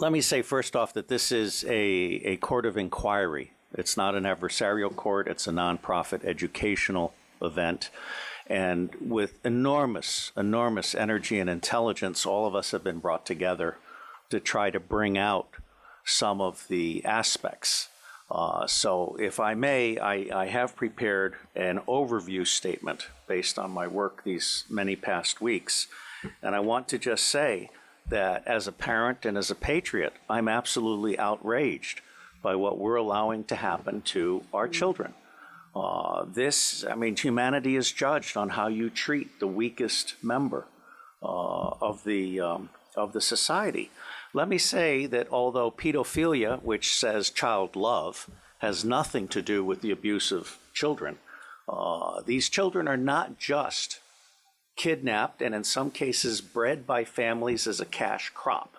Let me say first off that this is a court of inquiry. It's not an adversarial court. It's a nonprofit educational event. And with enormous energy and intelligence, all of us have been brought together to try to bring out some of the aspects. So if I may, I have prepared an overview statement based on my work these many past weeks. And I want to just say that as a parent and as a patriot, I'm absolutely outraged by what we're allowing to happen to our children. Humanity is judged on how you treat the weakest member of the society. Let me say that although pedophilia, which says child love, has nothing to do with the abuse of children, these children are not just kidnapped and in some cases bred by families as a cash crop.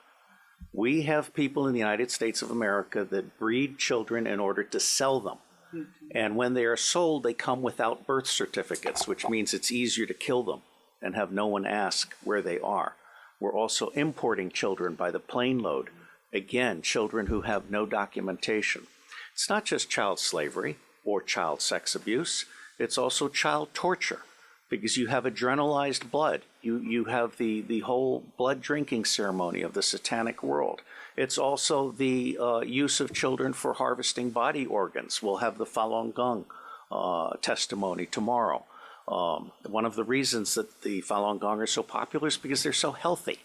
We have people in the United States of America that breed children in order to sell them. And when they are sold, they come without birth certificates, which means it's easier to kill them and have no one ask where they are. We're also importing children by the plane load. Again, children who have no documentation. It's not just child slavery or child sex abuse. It's also child torture, because you have adrenalized blood. You have the whole blood drinking ceremony of the satanic world. It's also the use of children for harvesting body organs. We'll have the Falun Gong testimony tomorrow. One of the reasons that the Falun Gong are so popular is because they're so healthy,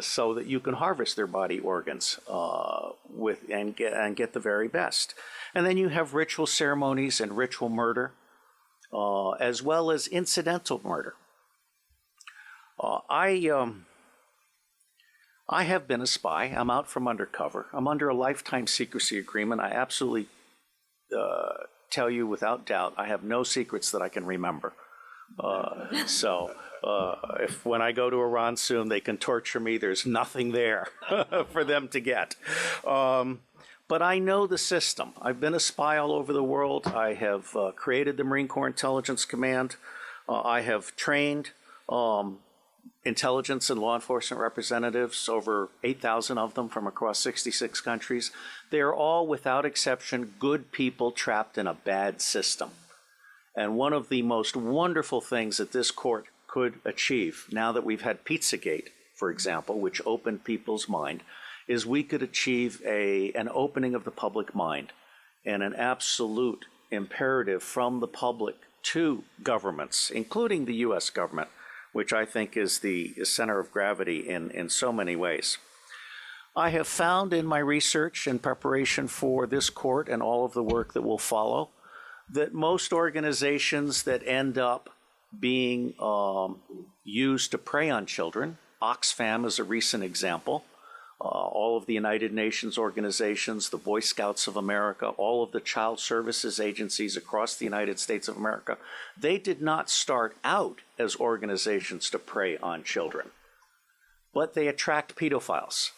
so that you can harvest their body organs and get the very best. And then you have ritual ceremonies and ritual murder, as well as incidental murder. I have been a spy. I'm out from undercover. I'm under a lifetime secrecy agreement. I absolutely tell you without doubt, I have no secrets that I can remember. If when I go to Iran soon, they can torture me, there's nothing there for them to get. But I know the system. I've been a spy all over the world. I have created the Marine Corps Intelligence Command. I have trained intelligence and law enforcement representatives, over 8,000 of them from across 66 countries. They are all, without exception, good people trapped in a bad system. And one of the most wonderful things that this court could achieve, now that we've had Pizzagate, for example, which opened people's mind, is we could achieve an opening of the public mind and an absolute imperative from the public to governments, including the U.S. government, which I think is the center of gravity in so many ways. I have found in my research and preparation for this court and all of the work that will follow that most organizations that end up being used to prey on children, Oxfam is a recent example, all of the United Nations organizations, the Boy Scouts of America, all of the child services agencies across the United States of America, they did not start out as organizations to prey on children, but they attract pedophiles.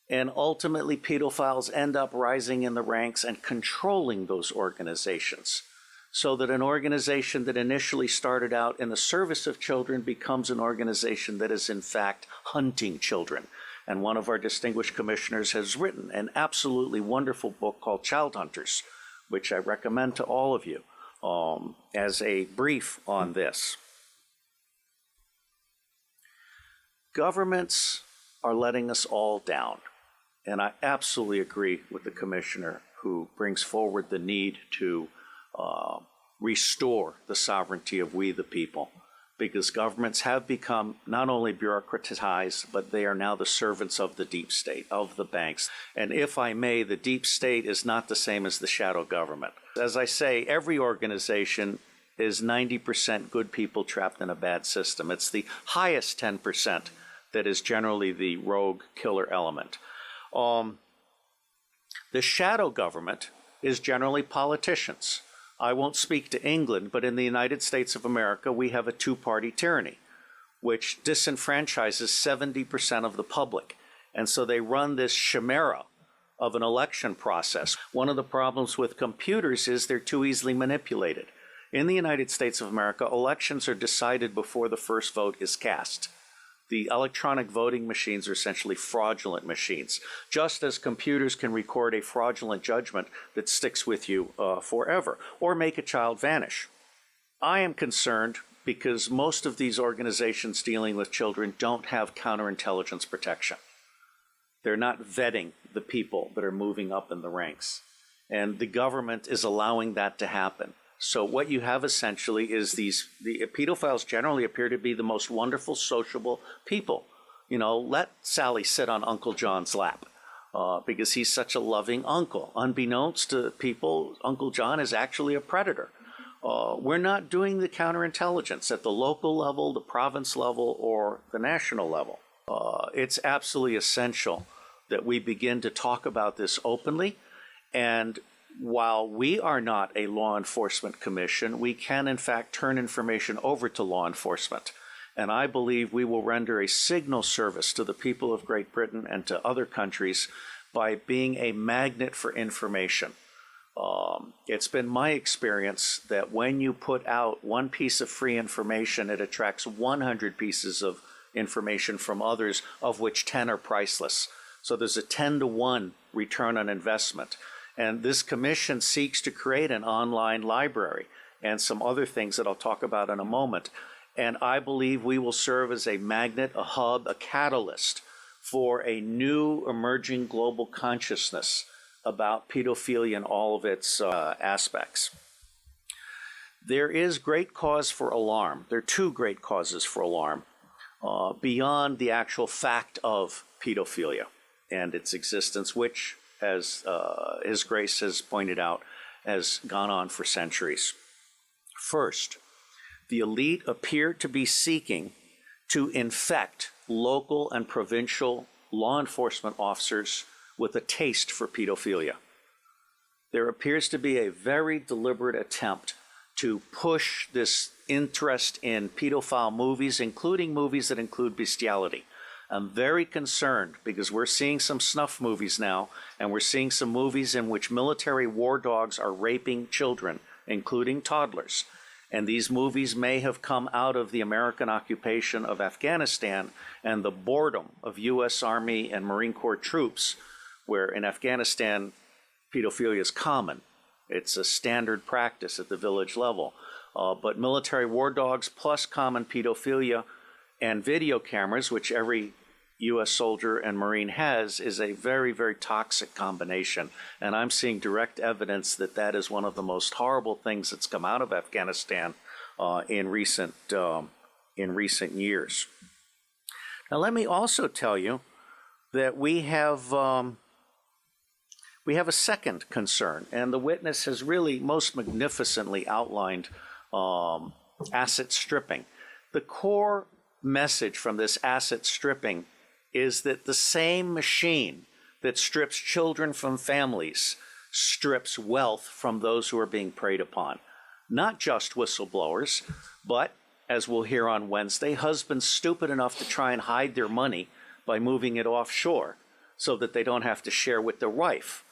And ultimately, pedophiles end up rising in the ranks and controlling those organizations, so that an organization that initially started out in the service of children becomes an organization that is in fact hunting children. And one of our distinguished commissioners has written an absolutely wonderful book called Child Hunters, which I recommend to all of you as a brief on this. Governments are letting us all down. And I absolutely agree with the commissioner who brings forward the need to restore the sovereignty of we the people, because governments have become not only bureaucratized, but they are now the servants of the deep state, of the banks. And if I may, the deep state is not the same as the shadow government. As I say, every organization is 90% good people trapped in a bad system. It's the highest 10% that is generally the rogue killer element. The shadow government is generally politicians. I won't speak to England, but in the United States of America, we have a two-party tyranny, which disenfranchises 70% of the public. And so they run this chimera of an election process. One of the problems with computers is they're too easily manipulated. In the United States of America, elections are decided before the first vote is cast. The electronic voting machines are essentially fraudulent machines, just as computers can record a fraudulent judgment that sticks with you forever, or make a child vanish. I am concerned because most of these organizations dealing with children don't have counterintelligence protection. They're not vetting the people that are moving up in the ranks. And the government is allowing that to happen. So what you have essentially is the pedophiles generally appear to be the most wonderful, sociable people. You know, let Sally sit on Uncle John's lap because he's such a loving uncle. Unbeknownst to people, Uncle John is actually a predator. We're not doing the counterintelligence at the local level, the province level, or the national level. It's absolutely essential that we begin to talk about this openly. And while we are not a law enforcement commission, we can in fact turn information over to law enforcement. And I believe we will render a signal service to the people of Great Britain and to other countries by being a magnet for information. It's been my experience that when you put out one piece of free information, it attracts 100 pieces of information from others, of which 10 are priceless. So there's a 10-to-1 return on investment. And this commission seeks to create an online library and some other things that I'll talk about in a moment. And I believe we will serve as a magnet, a hub, a catalyst for a new emerging global consciousness about pedophilia and all of its aspects. There is great cause for alarm. There are two great causes for alarm beyond the actual fact of pedophilia and its existence, which, as His Grace has pointed out, has gone on for centuries. First, the elite appear to be seeking to infect local and provincial law enforcement officers with a taste for pedophilia. There appears to be a very deliberate attempt to push this interest in pedophile movies, including movies that include bestiality. I'm very concerned because we're seeing some snuff movies now, and we're seeing some movies in which military war dogs are raping children, including toddlers. And these movies may have come out of the American occupation of Afghanistan and the boredom of U.S. Army and Marine Corps troops, where in Afghanistan, pedophilia is common. It's a standard practice at the village level. But military war dogs plus common pedophilia and video cameras, which every U.S. soldier and Marine has, is a very, very toxic combination. And I'm seeing direct evidence that that is one of the most horrible things that's come out of Afghanistan in recent years. Now, let me also tell you that we have a second concern, and the witness has really most magnificently outlined asset stripping. The core message from this asset stripping is that the same machine that strips children from families strips wealth from those who are being preyed upon. Not just whistleblowers, but, as we'll hear on Wednesday, husbands stupid enough to try and hide their money by moving it offshore so that they don't have to share with their wife.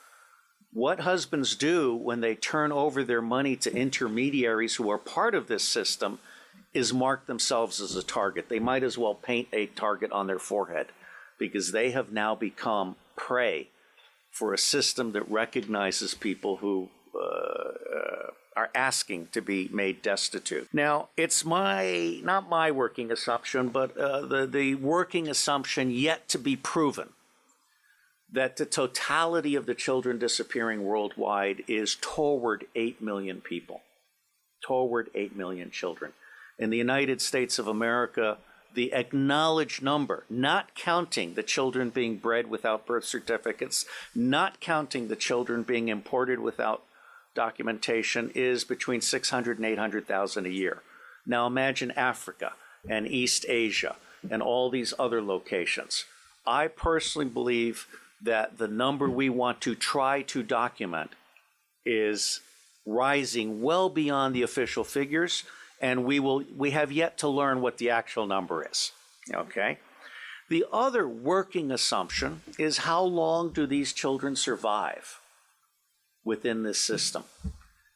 What husbands do when they turn over their money to intermediaries who are part of this system is mark themselves as a target. They might as well paint a target on their forehead because they have now become prey for a system that recognizes people who are asking to be made destitute. Now, it's not my working assumption, but the working assumption yet to be proven that the totality of the children disappearing worldwide is toward 8 million people, toward 8 million children. In the United States of America, the acknowledged number, not counting the children being bred without birth certificates, not counting the children being imported without documentation, is between 600 and 800,000 a year. Now imagine Africa and East Asia and all these other locations. I personally believe that the number we want to try to document is rising well beyond the official figures, and we have yet to learn what the actual number is, okay? The other working assumption is how long do these children survive within this system?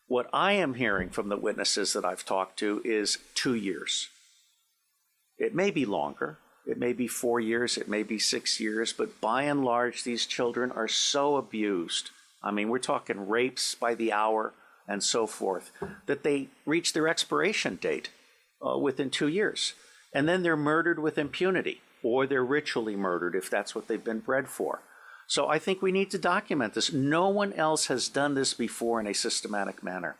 What I am hearing from the witnesses that I've talked to is 2 years. It may be longer. It may be 4 years, it may be 6 years, but by and large, these children are so abused. I mean, we're talking rapes by the hour and so forth, that they reach their expiration date within 2 years. And then they're murdered with impunity, or they're ritually murdered if that's what they've been bred for. So I think we need to document this. No one else has done this before in a systematic manner.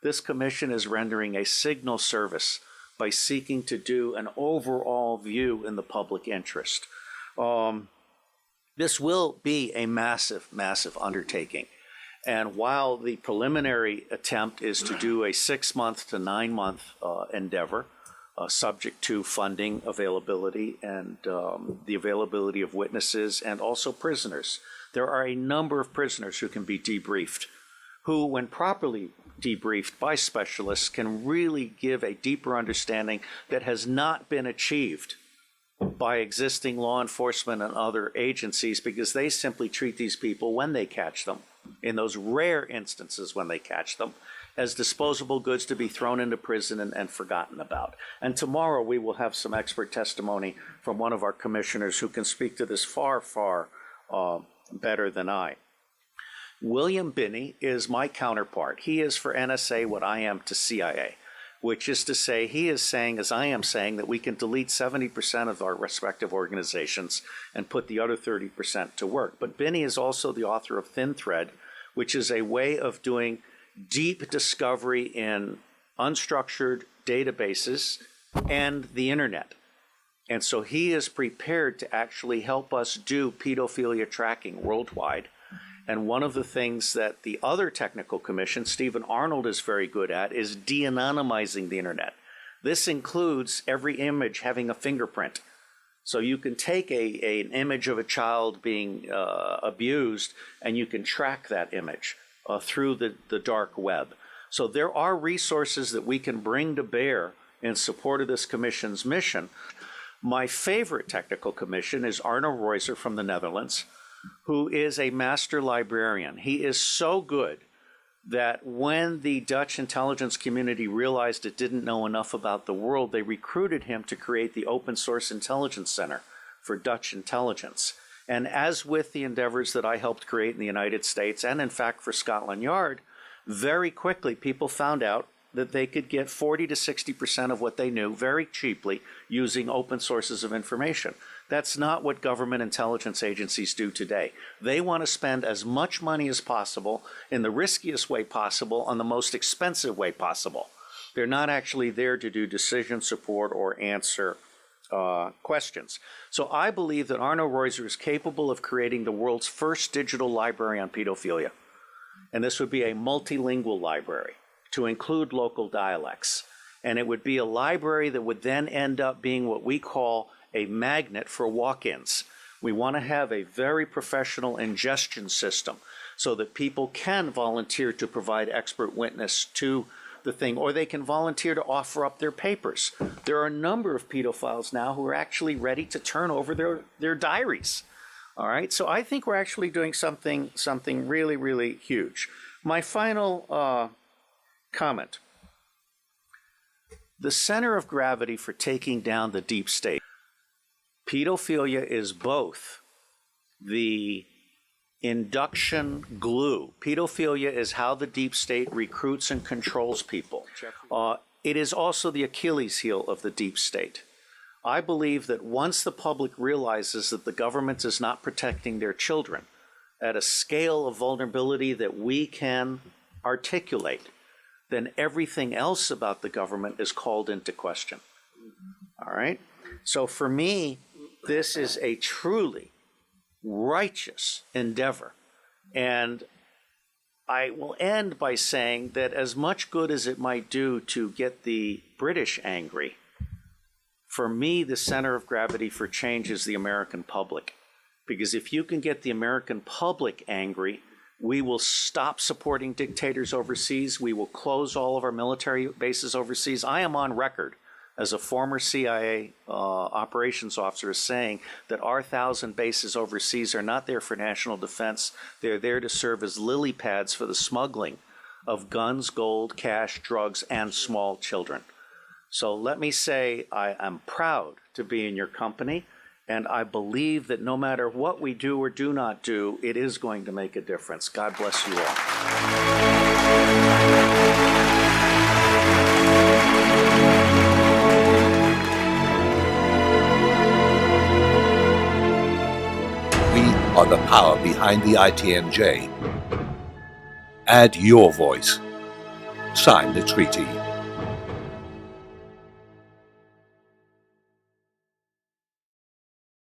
This commission is rendering a signal service by seeking to do an overall view in the public interest. This will be a massive, massive undertaking. And while the preliminary attempt is to do a 6-month to 9-month endeavor, subject to funding availability and the availability of witnesses and also prisoners, there are a number of prisoners who can be debriefed, who, when properly debriefed by specialists, can really give a deeper understanding that has not been achieved by existing law enforcement and other agencies, because they simply treat these people when they catch them, in those rare instances when they catch them, as disposable goods to be thrown into prison and forgotten about. And tomorrow we will have some expert testimony from one of our commissioners who can speak to this far, far better than I. William Binney is my counterpart. He is for NSA what I am to CIA, which is to say, he is saying, as I am saying, that we can delete 70% of our respective organizations and put the other 30% to work. But Binney is also the author of Thin Thread, which is a way of doing deep discovery in unstructured databases and the internet. And so he is prepared to actually help us do pedophilia tracking worldwide. And one of the things that the other technical commission, Stephen Arnold, is very good at is de-anonymizing the internet. This includes every image having a fingerprint. So you can take an image of a child being abused, and you can track that image through the dark web. So there are resources that we can bring to bear in support of this commission's mission. My favorite technical commission is Arno Reuser from the Netherlands, who is a master librarian. He is so good that when the Dutch intelligence community realized it didn't know enough about the world, they recruited him to create the Open Source Intelligence Center for Dutch intelligence. And as with the endeavors that I helped create in the United States, and in fact for Scotland Yard, very quickly people found out that they could get 40 to 60% of what they knew very cheaply using open sources of information. That's not what government intelligence agencies do today. They want to spend as much money as possible in the riskiest way possible on the most expensive way possible. They're not actually there to do decision support or answer questions. So I believe that Arno Reuser is capable of creating the world's first digital library on pedophilia. And this would be a multilingual library to include local dialects. And it would be a library that would then end up being what we call a magnet for walk-ins. We want to have a very professional ingestion system so that people can volunteer to provide expert witness to the thing, or they can volunteer to offer up their papers. There are a number of pedophiles now who are actually ready to turn over their diaries. All right, so I think we're actually doing something really, really huge. My final comment. The center of gravity for taking down the deep state. Pedophilia is both the induction glue. Pedophilia is how the deep state recruits and controls people. It is also the Achilles heel of the deep state. I believe that once the public realizes that the government is not protecting their children at a scale of vulnerability that we can articulate, then everything else about the government is called into question. All right? So for me, this is a truly righteous endeavor. And I will end by saying that as much good as it might do to get the British angry, for me, the center of gravity for change is the American public. Because if you can get the American public angry, we will stop supporting dictators overseas. We will close all of our military bases overseas. I am on record as a former CIA operations officer saying that our 1,000 bases overseas are not there for national defense. They're there to serve as lily pads for the smuggling of guns, gold, cash, drugs, and small children. So let me say I am proud to be in your company, and I believe that no matter what we do or do not do, it is going to make a difference. God bless you all. We are the power behind the ITNJ. Add your voice. Sign the treaty.